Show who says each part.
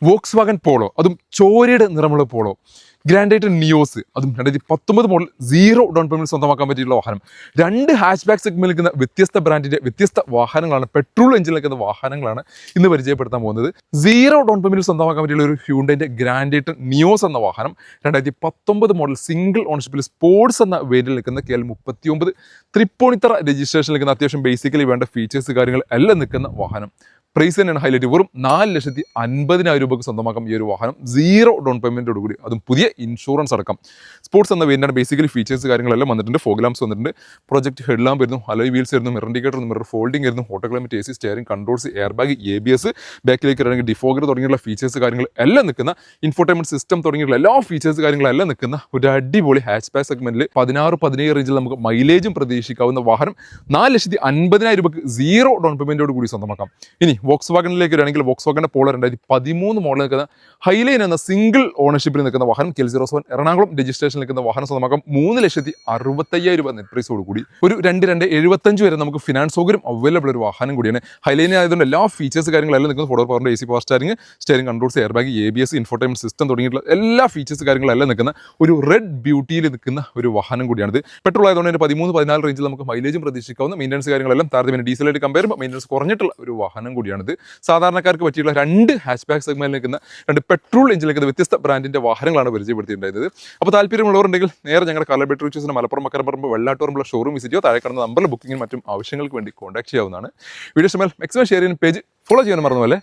Speaker 1: Woakes Wagen polo, അതും ചോരയുടെ നിറമുള്ള polo. ഗ്രാൻഡൈറ്റർ NIOS, അതും 2019 മോഡൽ 0 ഡൗൺ പേയ്മെന്റ് സ്വന്തമാക്കാൻ പറ്റിയുള്ള വാഹനം. 2 ഹാച്ച് ബാക്ക് സെഗ്മെന്റിൽ നിൽക്കുന്ന വ്യത്യസ്ത ബ്രാൻഡിന്റെ വ്യത്യസ്ത വാഹനങ്ങളാണ്, പെട്രോൾ എഞ്ചിനിൽ നിൽക്കുന്ന വാഹനങ്ങളാണ് ഇന്ന് പരിചയപ്പെടുത്താൻ പോകുന്നത്. 0 ഡൗൺ പേയ്മെന്റിൽ സ്വന്തമാക്കാൻ പറ്റിയുള്ള ഒരു ഹ്യൂണ്ടൈന്റെ ഗ്രാൻഡൈറ്റർ നിയോസ് എന്ന വാഹനം 2019 മോഡൽ സിംഗിൾ ഓണർഷിപ്പിൽ സ്പോർട്സ് എന്ന വേരിൽ നിൽക്കുന്ന KL39 തൃപ്പൂണിത്തറ രജിസ്ട്രേഷൻ നിൽക്കുന്ന അത്യാവശ്യം ബേസിക്കലി വേണ്ട ഫീച്ചേഴ്സ് കാര്യങ്ങൾ എല്ലാം നിൽക്കുന്ന വാഹനം. പ്രൈസ് തന്നെയാണ് ഹൈലൈറ്റ്. വെറും 4,50,000 രൂപയ്ക്ക് സ്വന്തമാക്കാം ഈ ഒരു വാഹനം 0 ഡൗൺ പേയ്മെന്റോട് കൂടി, അതും പുതിയ ഇൻഷുറൻസ് അടക്കം. സ്പോർട്സ് എന്ന വേരിയന്റാണ്. ബേസിക്കലി ഫീച്ചേഴ്സ് കാര്യങ്ങളെല്ലാം വന്നിട്ടുണ്ട്. ഫോഗ് ലാംപ്സ് വന്നിട്ടുണ്ട്, പ്രൊജക്ട് ഹെഡ് ലാമ്പ് വരുന്നു, അലോയ് വീൽസ് വരുന്നു, മിറർ ഇൻഡിക്കേറ്റർ, മിറർ ഫോൾഡിംഗ് വരുന്നു, auto climate AC, steering controls, air bag, ABS, ബാക്കിലേക്ക് ഇറങ്ങി ഡിഫോഗർ തുടങ്ങിയുള്ള ഫീച്ചേഴ്സ് കാര്യങ്ങൾ എല്ലാം നിൽക്കുന്ന, ഇൻഫോർടൈൻമെന്റ് സിസ്റ്റം തുടങ്ങിയുള്ള എല്ലാ ഫീച്ചേഴ്സ് കാര്യങ്ങളെല്ലാം നിൽക്കുന്ന ഒരു അടിപൊളി ഹാച്ച് ബാക്ക് സെഗ്മെന്റിൽ 16-17 റേഞ്ചിൽ നമുക്ക് മൈലേജും പ്രതീക്ഷിക്കാവുന്ന വാഹനം 4,50,000 രൂപയ്ക്ക് 0 ഡൗൺ പേയ്മെന്റോട് കൂടി സ്വന്തമാക്കാം. ഇനി വോക്സ് വാഗണിലേക്ക് വരികയാണെങ്കിൽ വോക്സ് വാഗണിന്റെ പോളോ 2013 മോഡൽ നിൽക്കുന്ന ഹൈലൈൻ എന്ന സിംഗിൾ ഓണർഷിപ്പിൽ നിൽക്കുന്ന വാഹനം, KL07 എറണാകുളം രജിസ്ട്രേഷൻ നിൽക്കുന്ന വാഹനം സ്വന്തമാക്കാം 3,65,000 രൂപ നെറ്റ് പ്രൈസോട് കൂടി. ഒരു 2,75 വരെ നമുക്ക് ഫിനാൻസ് സൗകര്യം അവൈലബിൾ ഒരു വാഹനം കൂടിയാണ്. ഹൈലൈൻ ആയതുകൊണ്ട് എല്ലാ ഫീച്ചേഴ്സ് കാര്യങ്ങളെല്ലാം നിൽക്കുന്നത്. ഫോർവേഡ് പവറിന്റെ AC power steering controls, air bag, ABS, infotainment system തുടങ്ങിയിട്ടുള്ള എല്ലാ ഫീച്ചേഴ്സ് കാര്യങ്ങളെല്ലാം നിൽക്കുന്ന ഒരു റെഡ് ബ്യൂട്ടിയിൽ നിൽക്കുന്ന ഒരു വാഹനം കൂടിയാണിത്. പെട്രോൾ ആയതുകൊണ്ട് തന്നെ 13-14 റേഞ്ചിൽ നമുക്ക് മൈലേജും പ്രതീക്ഷിക്കാവുന്ന, മെയിൻ്റനൻസ് കാര്യങ്ങളെല്ലാം താരതമ്യേന ഡീസലായിട്ട് കമ്പയർ ചെയ്യുമ്പോൾ മെയിൻ്റനൻസ് കുറഞ്ഞിട്ടുള്ള ഒരു വാഹനം കൂടിയാണിത്. സാധാരണക്കാർക്ക് പറ്റിയുള്ള 2 ഹാച്ച് ബാക്ക് സെഗ്മെന്റിൽ നിൽക്കുന്ന 2 പെട്രോൾ എഞ്ചിനിൽ നിൽക്കുന്ന വ്യത്യസ്ത ബ്രാൻഡിന്റെ വാഹനങ്ങളാണ് പരിചയപ്പെടുത്തിയിട്ടുണ്ടായത്. അപ്പോൾ താല്പര്യമുള്ളവരുണ്ടെങ്കിൽ നേരെ ഞങ്ങളുടെ കളർ ബെറ്റർ ചൂസിന് മലപ്പുറം മക്കരപ്പുറം വെള്ളാട്ടൂറുള്ള ഷോറൂം വിസിറ്റ് ചെയ്യോ, താഴെ കാണുന്ന നമ്പറിൽ ബുക്കിങ്ങിനും മറ്റും ആവശ്യങ്ങൾക്ക് വേണ്ടി കോൺടാക്ട് ചെയ്യാവുന്നതാണ്. വീഡിയോ ഇഷ്ടമായാൽ മാക്സിമം ഷെയർ ചെയ്യുന്ന പേജ് ഫോളോ ചെയ്യാൻ മറന്നുപോലെ.